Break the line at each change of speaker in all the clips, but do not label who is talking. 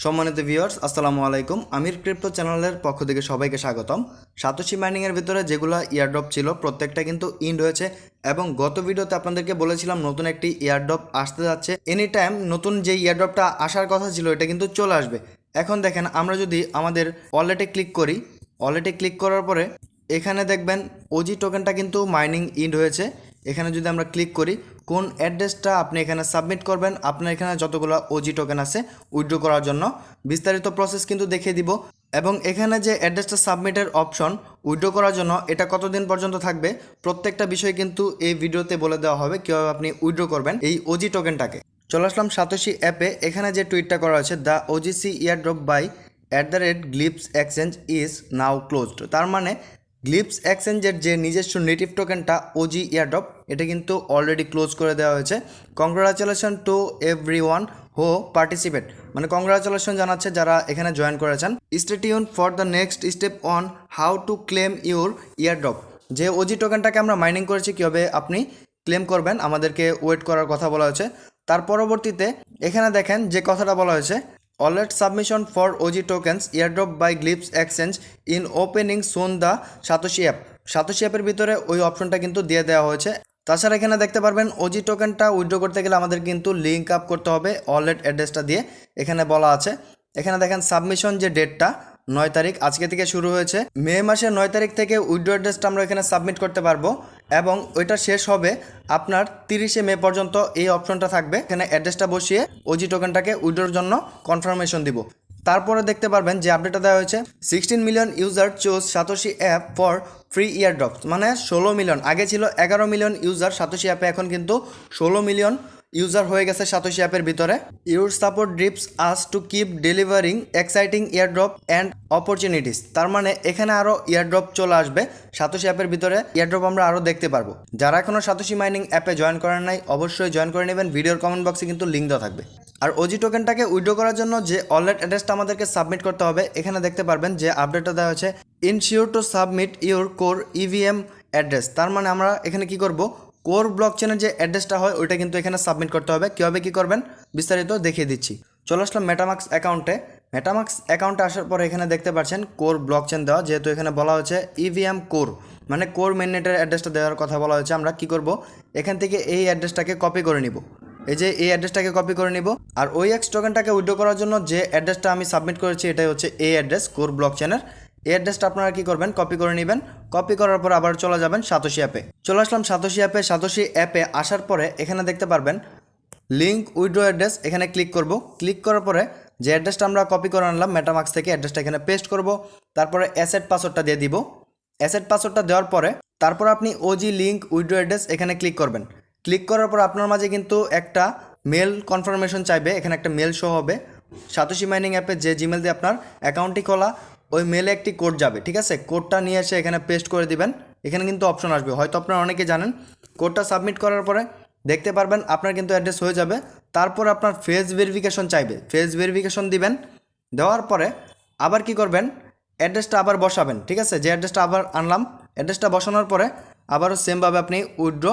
সম্মানিত ভিউয়ার্স আসসালামু আলাইকুম। আমির ক্রিপ্টো চ্যানেলের পক্ষ থেকে সবাইকে স্বাগতম। সাতোশি মাইনিংয়ের ভিতরে যেগুলো ইয়ারড্রপ ছিল প্রত্যেকটা কিন্তু ইন্ড হয়েছে এবং গত ভিডিওতে আপনাদেরকে বলেছিলাম নতুন একটি ইয়ারড্রপ আসতে যাচ্ছে। এনি টাইম নতুন যে ইয়ারড্রপটা আসার কথা ছিল এটা কিন্তু চলে আসবে। এখন দেখেন আমরা যদি আমাদের ওয়ালেটে ক্লিক করি, ওয়ালেটে ক্লিক করার পরে এখানে দেখবেন ওজি টোকেনটা কিন্তু মাইনিং ইন্ড হয়েছে। এখানে যদি আমরা ক্লিক করি কোন অ্যাড্রেসটা আপনি এখানে সাবমিট করবেন, আপনার এখানে যতগুলো ওজি টোকেন আছে উইথড্র করার জন্য বিস্তারিত প্রসেস কিন্তু দেখিয়ে দিব। এবং এখানে যে অ্যাড্রেসটা সাবমিটের অপশন উইথড্র করার জন্য এটা কতদিন পর্যন্ত থাকবে প্রত্যেকটা বিষয় কিন্তু এই ভিডিওতে বলে দেওয়া হবে কীভাবে আপনি উইথড্র করবেন এই ওজি টোকেনটাকে। চলে আসলাম সাতোশি অ্যাপে। এখানে যে টুইটটা করা হয়েছে the OGC airdrop by @Glips exchange is now closed, তার মানে গ্লিপস এক্সচেঞ্জের যে নিজস্ব নেটিভ টোকেনটা ওজি ইয়ারড্রপ এটা কিন্তু অলরেডি ক্লোজ করে দেওয়া হয়েছে। কংগ্রাচুলেশন টু এভরিওয়ান হো পার্টিসিপেট, মানে কংগ্রাচুলেশন জানাচ্ছে যারা এখানে জয়েন করেছেন। Stay tune for the next step on how to claim your airdrop. যে ওজি টোকেনটাকে আমরা মাইনিং করেছি কীভাবে আপনি ক্লেম করবেন আমাদেরকে ওয়েট করার কথা বলা হয়েছে। তার পরবর্তীতে এখানে দেখেন যে কথাটা বলা হয়েছে already submission for OG tokens airdrop by Glips exchange in opening soon the Satoshi app. Satoshi অ্যাপের ভিতরে ওই অপশনটা কিন্তু দিয়ে দেওয়া হয়েছে। তাছাড়া এখানে দেখতে পারবেন ওজি টোকেনটা উইথড্র করতে গেলে আমাদের কিন্তু লিঙ্ক আপ করতে হবে ওয়ালেট অ্যাড্রেসটা দিয়ে, এখানে বলা আছে। এখানে দেখেন সাবমিশন যে ডেটটা 9 তারিখ আজকে থেকে শুরু হয়েছে। মে মাসের 9 তারিখ থেকে উইথড্র অ্যাড্রেসটা আমরা এখানে সাবমিট করতে পারবো এবং ওইটা শেষ হবে আপনার 30শে মে পর্যন্ত এই অপশনটা থাকবে। এখানে অ্যাড্রেসটা বসিয়ে ওজি টোকেনটাকে উইথড্রর জন্য কনফার্মেশন দিব। তারপরে দেখতে পারবেন যে আপডেটটা দেওয়া হয়েছে 16 million user chose Satoshi app for free airdrops, মানে 16 মিলিয়ন, আগে ছিল 11 মিলিয়ন ইউজার সাতোশি অ্যাপে, এখন কিন্তু 16 মিলিয়ন ইউজার হয়ে গেছে সাতোশি অ্যাপের ভিতরে। Your support drips us to keep delivering exciting airdrop and opportunities, তার মানে এখানে আরও ইয়ারড্রপ চলে আসবে সাতোশি অ্যাপের ভিতরে। ইয়ারড্রপ আমরা আরও দেখতে পারবো। যারা এখনও সাতোশি মাইনিং অ্যাপে জয়েন করেন নাই অবশ্যই জয়েন করে নেবেন, ভিডিওর কমেন্ট বক্সে কিন্তু লিঙ্ক দেওয়া থাকবে। আর ওজি টোকেনটাকে উইথড্র করার জন্য যে ওয়ালেট অ্যাড্রেসটা আমাদেরকে সাবমিট করতে হবে এখানে দেখতে পারবেন যে আপডেটটা দেওয়া হয়েছে ensure to submit your core EVM address, তার মানে আমরা এখানে কি করব কোর ব্লকচেনের যে অ্যাড্রেসটা হয় ওইটা কিন্তু এখানে সাবমিট করতে হবে। কীভাবে কী করবেন বিস্তারিত দেখিয়ে দিচ্ছি। চলে আসলাম মেটামাক্স অ্যাকাউন্টে। মেটামাক্স অ্যাকাউন্টে আসার পরে এখানে দেখতে পাচ্ছেন কোর ব্লকচেন দেওয়া, যেহেতু এখানে বলা হয়েছে ইভিএম কোর মানে কোর মেইননেটের অ্যাড্রেসটা দেওয়ার কথা বলা হয়েছে। আমরা কি করব এখান থেকে এই অ্যাড্রেসটাকে কপি করে নিব, এই যে এই অ্যাড্রেসটাকে কপি করে নিব। আর ওই এক্স টোকেনটাকে উইথড্র করার জন্য যে অ্যাড্রেসটা আমি সাবমিট করেছি এটাই হচ্ছে এই অ্যাড্রেস কোর ব্লকচেনের। এই অ্যাড্রেসটা আপনারা কি করবেন কপি করে নেবেন। কপি করার পর আবার চলে যাবেন সাতোশি অ্যাপে। চলে আসলাম সাতোশি অ্যাপে। সাতোশি অ্যাপে আসার পরে এখানে দেখতে পারবেন লিঙ্ক উইথড্র অ্যাড্রেস, এখানে ক্লিক করব। ক্লিক করার পরে যে অ্যাড্রেসটা আমরা কপি করে আনলাম মেটামাক্স থেকে অ্যাড্রেসটা এখানে পেস্ট করব। তারপরে অ্যাসেট পাসওয়ার্ডটা দিয়ে দিব। অ্যাসেট পাসওয়ার্ডটা দেওয়ার পরে তারপর আপনি ওজি লিঙ্ক উইথড্র অ্যাড্রেস এখানে ক্লিক করবেন। ক্লিক করার পর আপনার মাঝে কিন্তু একটা মেল কনফার্মেশন চাইবে, এখানে একটা মেল শো হবে। সাতোশি মাইনিং অ্যাপে যে জিমেল দিয়ে আপনার অ্যাকাউন্টটি খোলা ওই মেলে একটি কোড যাবে, ঠিক আছে। কোডটা নিয়ে এসে এখানে পেস্ট করে দিবেন। এখানে কিন্তু অপশন আসবে, হয়তো আপনারা অনেকে জানেন। কোডটা সাবমিট করার পরে দেখতে পারবেন আপনার কিন্তু অ্যাড্রেস হয়ে যাবে। তারপর আপনার ফেস ভেরিফিকেশন চাইবে, ফেস ভেরিফিকেশন দিবেন। দেওয়ার পরে আবার কি করবেন অ্যাড্রেসটা আবার বসাবেন, ঠিক আছে। যে অ্যাড্রেসটা আবার আনলাম অ্যাড্রেসটা বসানোর পরে আবারও সেমভাবে আপনি উইথড্র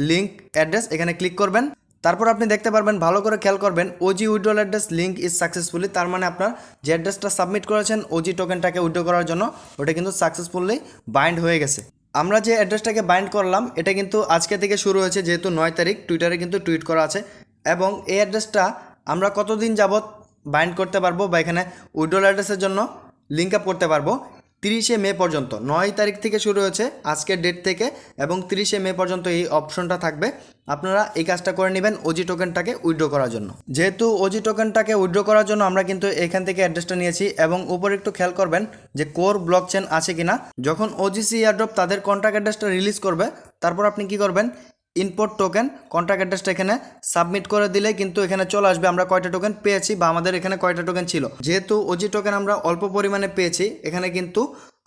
লিঙ্ক অ্যাড্রেস এখানে ক্লিক করবেন। তারপর আপনি দেখতে পারবেন, ভালো করে খেয়াল করবেন, ওজি withdrawal address link is successfully, তার মানে আপনার যে অ্যাড্রেসটা সাবমিট করেছেন ওজি টোকেনটাকে উইথড্র করার জন্য ওটা কিন্তু সাকসেসফুলি বাইন্ড হয়ে গেছে। আমরা যে অ্যাড্রেসটাকে বাইন্ড করলাম এটা কিন্তু আজকে থেকে শুরু হয়েছে, যেহেতু 9 তারিখ টুইটারে কিন্তু টুইট করা আছে। এবং এই অ্যাড্রেসটা আমরা কতদিন যাবত বাইন্ড করতে পারবো বা এখানে উইথড্রল অ্যাড্রেসের জন্য লিঙ্ক আপ করতে পারবো 30শে মে পর্যন্ত। 9 তারিখ থেকে শুরু হয়েছে আজকের ডেট থেকে এবং 30শে মে পর্যন্ত এই অপশনটা থাকবে। আপনারা এই কাজটা করে নেবেন ওজি টোকেনটাকে উইথড্র করার জন্য। যেহেতু ওজি টোকেনটাকে উইথড্র করার জন্য আমরা কিন্তু এখান থেকে অ্যাড্রেসটা নিয়েছি এবং উপরে একটু খেয়াল করবেন যে কোর ব্লকচেন আছে কিনা। যখন ওজিসি এয়ারড্রপ তাদের কন্ট্রাক্ট অ্যাড্রেসটা রিলিজ করবে তারপর আপনি কি করবেন ইম্পোর্ট টোকেন কন্ট্রাক্ট অ্যাড্রেসটা এখানে সাবমিট করে দিলে কিন্তু এখানে চলে আসবে আমরা কয়টা টোকেন পেয়েছি বা আমাদের এখানে কয়টা টোকেন ছিল। যেহেতু ওজি টোকেন আমরা অল্প পরিমাণে পেয়েছি এখানে কিন্তু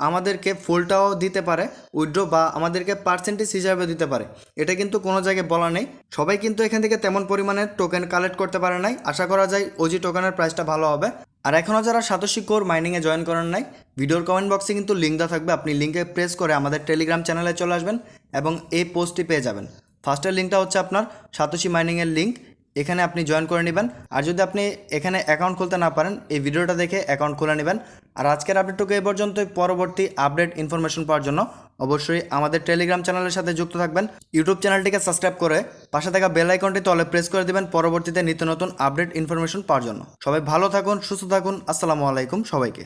আমাদেরকে ফুলটাও দিতে পারে উইথড্র বা আমাদেরকে পার্সেন্টেজ হিসাবে দিতে পারে, এটা কিন্তু কোনো জায়গায় বলা নেই। সবাই কিন্তু এখান থেকে তেমন পরিমাণে টোকেন কালেক্ট করতে পারে নাই। আশা করা যায় ওজি টোকেনের প্রাইসটা ভালো হবে। আর এখনও যারা সাতোশি কোর মাইনিংয়ে জয়েন করেন নাই ভিডিওর কমেন্ট বক্সে কিন্তু লিঙ্ক দেওয়া থাকবে, আপনি লিঙ্কে প্রেস করে আমাদের টেলিগ্রাম চ্যানেলে চলে আসবেন এবং এই পোস্টটি পেয়ে যাবেন। ফার্স্টের লিঙ্কটা হচ্ছে আপনার সাতোশি মাইনিংয়ের লিঙ্ক, এখানে আপনি জয়েন করে নেবেন। আর যদি আপনি এখানে অ্যাকাউন্ট খুলতে না পারেন, এই ভিডিওটা দেখে অ্যাকাউন্ট খুলে নেবেন। আর আজকের আপডেটটুকু এই পর্যন্তই। পরবর্তী আপডেট ইনফরমেশন পাওয়ার জন্য অবশ্যই আমাদের টেলিগ্রাম চ্যানেলের সাথে যুক্ত থাকবেন। ইউটিউব চ্যানেলটিকে সাবস্ক্রাইব করে পাশে থাকা বেল আইকনটিতে অলে প্রেস করে দিবেন পরবর্তীতে নিত্য নতুন আপডেট ইনফরমেশন পাওয়ার জন্য। সবাই ভালো থাকুন, সুস্থ থাকুন। আসসালামু আলাইকুম সবাইকে।